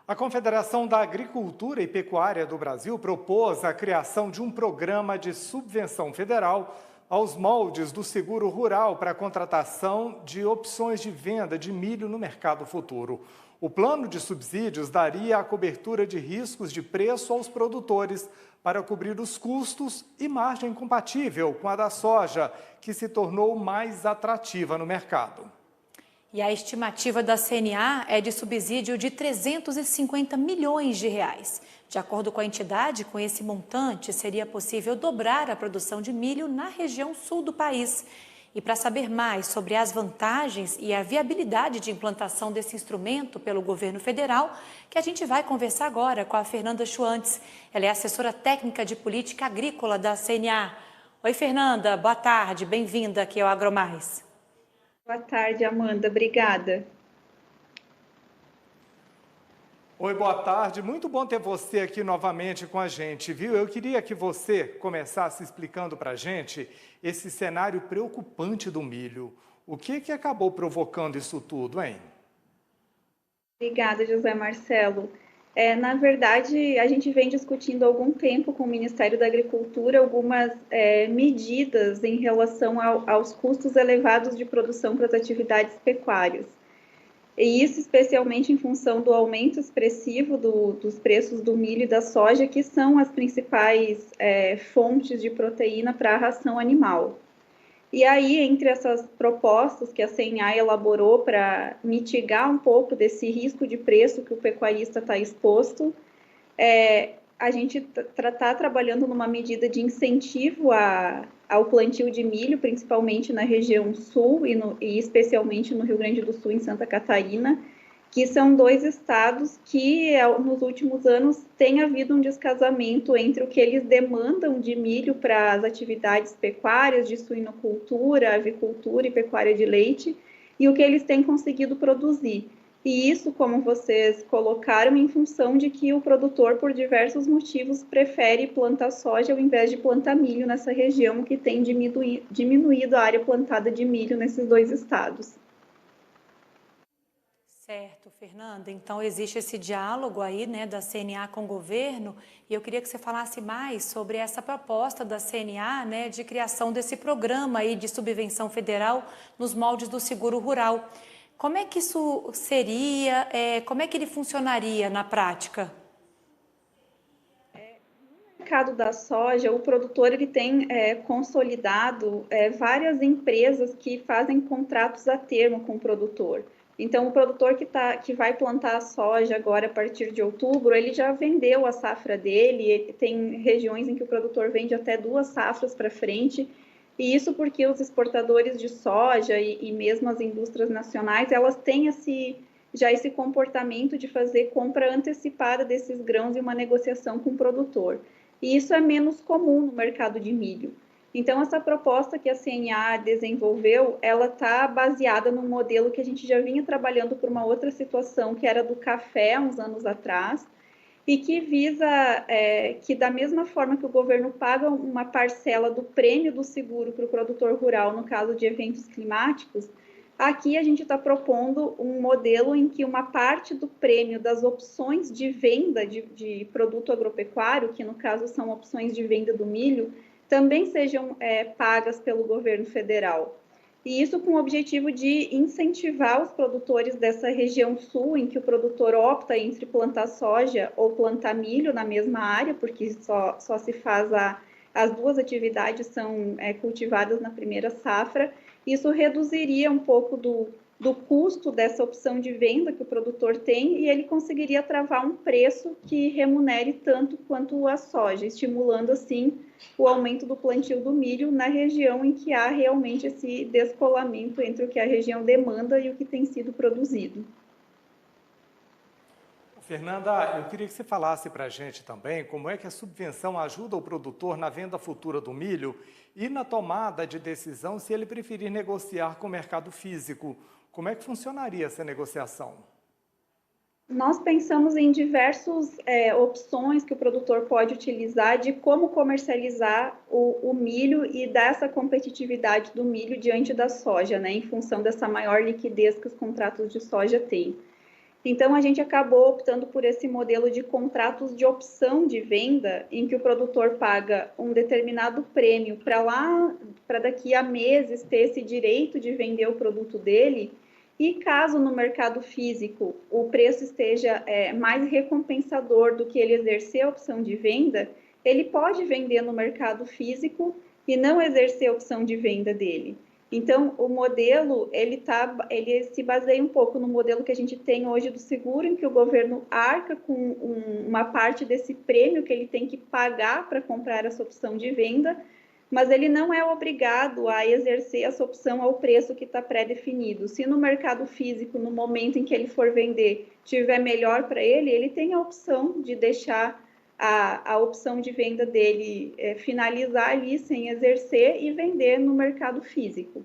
A Confederação da Agricultura e Pecuária do Brasil propôs a criação de um programa de subvenção federal aos moldes do seguro rural para a contratação de opções de venda de milho no mercado futuro. O plano de subsídios daria a cobertura de riscos de preço aos produtores para cobrir os custos e margem compatível com a da soja, que se tornou mais atrativa no mercado. E a estimativa da CNA é de subsídio de 350 milhões de reais. De acordo com a entidade, com esse montante, seria possível dobrar a produção de milho na região sul do país. E para saber mais sobre as vantagens e a viabilidade de implantação desse instrumento pelo governo federal, que a gente vai conversar agora com a Fernanda Schwantz. Ela é assessora técnica de política agrícola da CNA. Oi, Fernanda, boa tarde, bem-vinda aqui ao AgroMais. Boa tarde, Amanda. Obrigada. Oi, boa tarde. Muito bom ter você aqui novamente com a gente, viu? Eu queria que você começasse explicando para a gente esse cenário preocupante do milho. O que acabou provocando isso tudo, hein? Obrigada, José Marcelo. Na verdade, a gente vem discutindo há algum tempo com o Ministério da Agricultura algumas medidas em relação aos custos elevados de produção para as atividades pecuárias. E isso especialmente em função do aumento expressivo dos preços do milho e da soja, que são as principais fontes de proteína para a ração animal. E aí, entre essas propostas que a CNA elaborou para mitigar um pouco desse risco de preço que o pecuarista está exposto, a gente está trabalhando numa medida de incentivo ao plantio de milho, principalmente na região sul e especialmente no Rio Grande do Sul, em Santa Catarina, que são dois estados que, nos últimos anos, tem havido um descasamento entre o que eles demandam de milho para as atividades pecuárias, de suinocultura, avicultura e pecuária de leite, e o que eles têm conseguido produzir. E isso, como vocês colocaram, em função de que o produtor, por diversos motivos, prefere plantar soja ao invés de plantar milho nessa região, que tem diminuído a área plantada de milho nesses dois estados. Certo, Fernanda. Então, existe esse diálogo aí, né, da CNA com o governo, e eu queria que você falasse mais sobre essa proposta da CNA, né, de criação desse programa aí de subvenção federal nos moldes do seguro rural. Como é que isso seria, como é que ele funcionaria na prática? No mercado da soja, o produtor ele tem consolidado várias empresas que fazem contratos a termo com o produtor. Então, o produtor que vai plantar a soja agora a partir de outubro, ele já vendeu a safra dele, tem regiões em que o produtor vende até 2 safras para frente, e isso porque os exportadores de soja e mesmo as indústrias nacionais, elas têm já esse comportamento de fazer compra antecipada desses grãos e uma negociação com o produtor. E isso é menos comum no mercado de milho. Então, essa proposta que a CNA desenvolveu, ela está baseada num modelo que a gente já vinha trabalhando por uma outra situação, que era do café, uns anos atrás, e que visa que, da mesma forma que o governo paga uma parcela do prêmio do seguro para o produtor rural, no caso de eventos climáticos, aqui a gente está propondo um modelo em que uma parte do prêmio das opções de venda de produto agropecuário, que no caso são opções de venda do milho, também sejam pagas pelo governo federal. E isso com o objetivo de incentivar os produtores dessa região sul, em que o produtor opta entre plantar soja ou plantar milho na mesma área, porque só se faz as duas atividades são cultivadas na primeira safra. Isso reduziria um pouco do custo dessa opção de venda que o produtor tem e ele conseguiria travar um preço que remunere tanto quanto a soja, estimulando assim o aumento do plantio do milho na região em que há realmente esse descolamento entre o que a região demanda e o que tem sido produzido. Fernanda, eu queria que você falasse para a gente também como é que a subvenção ajuda o produtor na venda futura do milho e na tomada de decisão se ele preferir negociar com o mercado físico. Como é que funcionaria essa negociação? Nós pensamos em diversas opções que o produtor pode utilizar de como comercializar o milho e dar essa competitividade do milho diante da soja, né, em função dessa maior liquidez que os contratos de soja têm. Então, a gente acabou optando por esse modelo de contratos de opção de venda, em que o produtor paga um determinado prêmio para daqui a meses ter esse direito de vender o produto dele, e caso no mercado físico o preço esteja mais recompensador do que ele exercer a opção de venda, ele pode vender no mercado físico e não exercer a opção de venda dele. Então, o modelo, ele se baseia um pouco no modelo que a gente tem hoje do seguro, em que o governo arca com uma parte desse prêmio que ele tem que pagar para comprar essa opção de venda, mas ele não é obrigado a exercer essa opção ao preço que está pré-definido. Se no mercado físico, no momento em que ele for vender, tiver melhor para ele, ele tem a opção de deixar a opção de venda dele finalizar ali sem exercer e vender no mercado físico.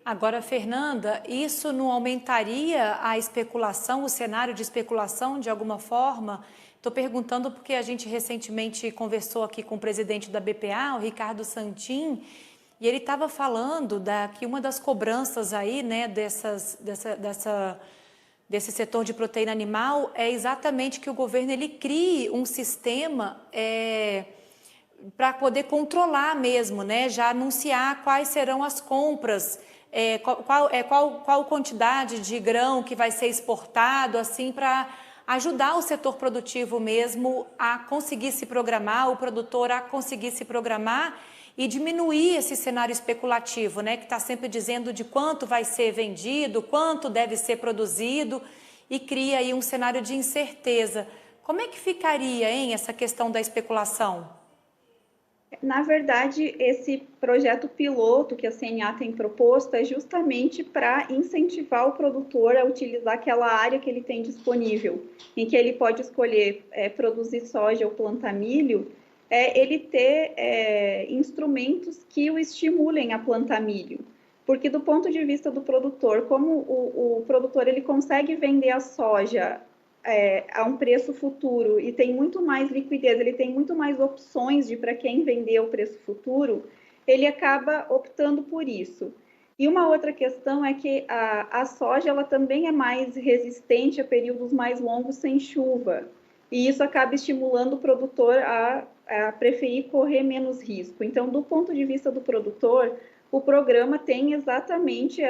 Agora, Fernanda, isso não aumentaria a especulação, o cenário de especulação de alguma forma? Estou perguntando porque a gente recentemente conversou aqui com o presidente da BPA, o Ricardo Santin, e ele estava falando que uma das cobranças aí, né, desse setor de proteína animal é exatamente que o governo ele crie um sistema para poder controlar mesmo, né, já anunciar quais serão as compras, qual quantidade de grão que vai ser exportado, assim, para ajudar o setor produtivo mesmo a conseguir se programar, o produtor a conseguir se programar e diminuir esse cenário especulativo, né, que está sempre dizendo de quanto vai ser vendido, quanto deve ser produzido, e cria aí um cenário de incerteza. Como é que ficaria, hein, essa questão da especulação? Na verdade, esse projeto piloto que a CNA tem proposto é justamente para incentivar o produtor a utilizar aquela área que ele tem disponível, em que ele pode escolher produzir soja ou plantar milho, ele ter instrumentos que o estimulem a plantar milho. Porque do ponto de vista do produtor, como o produtor ele consegue vender a soja a um preço futuro e tem muito mais liquidez, ele tem muito mais opções de para quem vender o preço futuro, ele acaba optando por isso. E uma outra questão é que a soja ela também é mais resistente a períodos mais longos sem chuva, e isso acaba estimulando o produtor a preferir correr menos risco. Então, do ponto de vista do produtor, o programa tem exatamente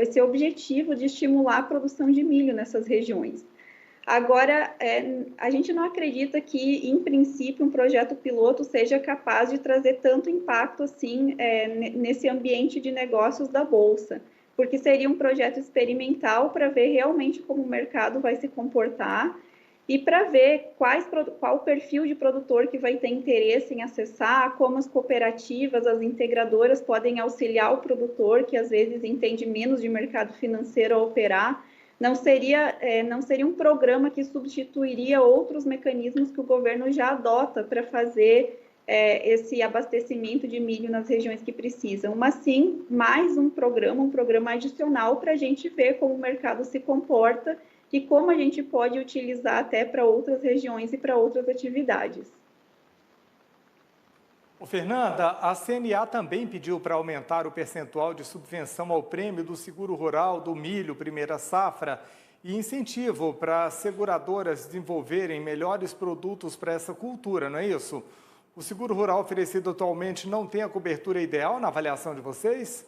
esse objetivo de estimular a produção de milho nessas regiões. Agora, a gente não acredita que, em princípio, um projeto piloto seja capaz de trazer tanto impacto assim nesse ambiente de negócios da Bolsa, porque seria um projeto experimental para ver realmente como o mercado vai se comportar e para ver qual o perfil de produtor que vai ter interesse em acessar, como as cooperativas, as integradoras podem auxiliar o produtor, que às vezes entende menos de mercado financeiro a operar. Não seria um programa que substituiria outros mecanismos que o governo já adota para fazer esse abastecimento de milho nas regiões que precisam, mas sim mais um programa adicional para a gente ver como o mercado se comporta e como a gente pode utilizar até para outras regiões e para outras atividades. Fernanda, a CNA também pediu para aumentar o percentual de subvenção ao prêmio do seguro rural do milho primeira safra e incentivo para seguradoras desenvolverem melhores produtos para essa cultura, não é isso? O seguro rural oferecido atualmente não tem a cobertura ideal na avaliação de vocês?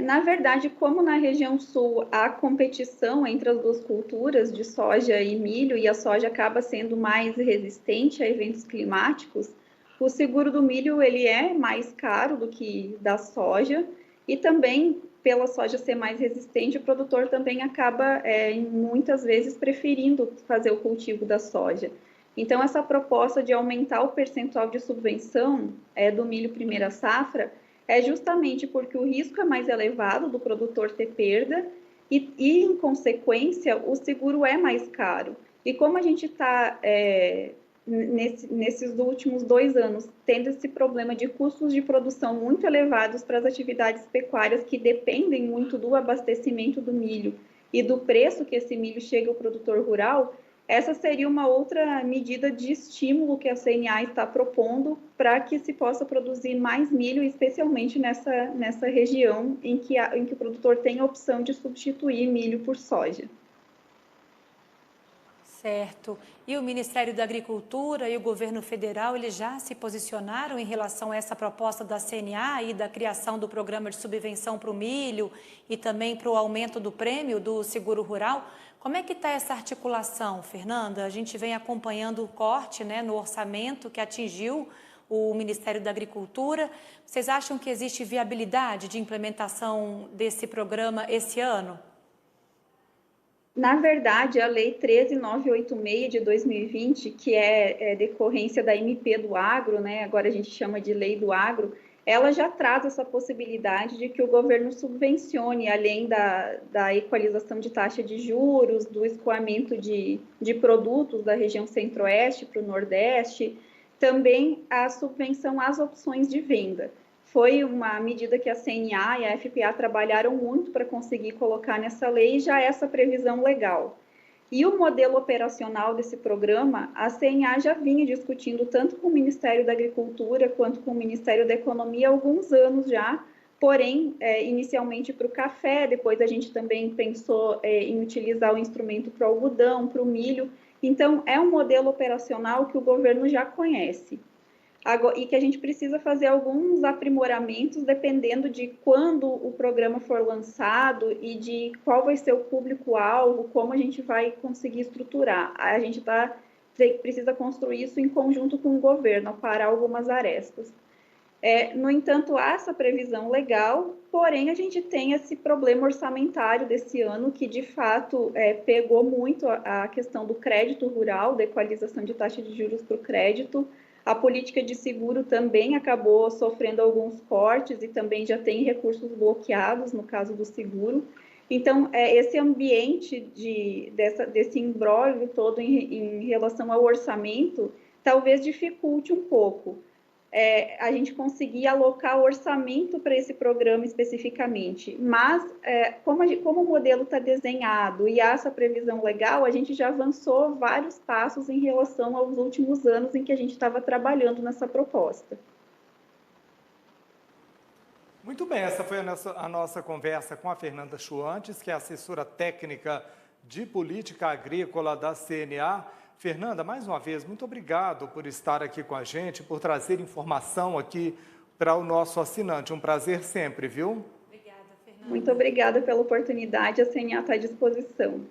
Na verdade, como na região sul há competição entre as duas culturas de soja e milho, e a soja acaba sendo mais resistente a eventos climáticos, o seguro do milho ele é mais caro do que da soja, e também pela soja ser mais resistente, o produtor também acaba muitas vezes preferindo fazer o cultivo da soja. Então, essa proposta de aumentar o percentual de subvenção do milho primeira safra é justamente porque o risco é mais elevado do produtor ter perda e em consequência, o seguro é mais caro. E como a gente está, nesses últimos 2 anos, tendo esse problema de custos de produção muito elevados para as atividades pecuárias que dependem muito do abastecimento do milho e do preço que esse milho chega ao produtor rural, essa seria uma outra medida de estímulo que a CNA está propondo para que se possa produzir mais milho, especialmente nessa região em que o produtor tem a opção de substituir milho por soja. Certo. E o Ministério da Agricultura e o governo federal, eles já se posicionaram em relação a essa proposta da CNA e da criação do programa de subvenção para o milho e também para o aumento do prêmio do seguro rural? Como é que está essa articulação, Fernanda? A gente vem acompanhando o corte, né, no orçamento que atingiu o Ministério da Agricultura. Vocês acham que existe viabilidade de implementação desse programa esse ano? Na verdade, a Lei 13.986 de 2020, que é decorrência da MP do Agro, né, agora a gente chama de Lei do Agro, ela já traz essa possibilidade de que o governo subvencione, além da equalização de taxa de juros, do escoamento de produtos da região centro-oeste para o nordeste, também a subvenção às opções de venda. Foi uma medida que a CNA e a FPA trabalharam muito para conseguir colocar nessa lei já essa previsão legal. E o modelo operacional desse programa, a CNA já vinha discutindo tanto com o Ministério da Agricultura quanto com o Ministério da Economia há alguns anos já, porém, inicialmente para o café, depois a gente também pensou em utilizar o instrumento para o algodão, para o milho. Então, é um modelo operacional que o governo já conhece. E que a gente precisa fazer alguns aprimoramentos dependendo de quando o programa for lançado e de qual vai ser o público-alvo, como a gente vai conseguir estruturar. A gente precisa construir isso em conjunto com o governo, parar algumas arestas. No entanto, há essa previsão legal, porém a gente tem esse problema orçamentário desse ano que, de fato, pegou muito a questão do crédito rural, da equalização de taxa de juros para o crédito. A política de seguro também acabou sofrendo alguns cortes e também já tem recursos bloqueados no caso do seguro. Então, esse ambiente desse imbróglio todo em relação ao orçamento talvez dificulte um pouco a gente conseguir alocar orçamento para esse programa especificamente. Mas, como o modelo está desenhado e há essa previsão legal, a gente já avançou vários passos em relação aos últimos anos em que a gente estava trabalhando nessa proposta. Muito bem, essa foi a nossa conversa com a Fernanda Chuantes, que é assessora técnica de política agrícola da CNA. Fernanda, mais uma vez, muito obrigado por estar aqui com a gente, por trazer informação aqui para o nosso assinante. Um prazer sempre, viu? Obrigada, Fernanda. Muito obrigada pela oportunidade, a CNA está à disposição.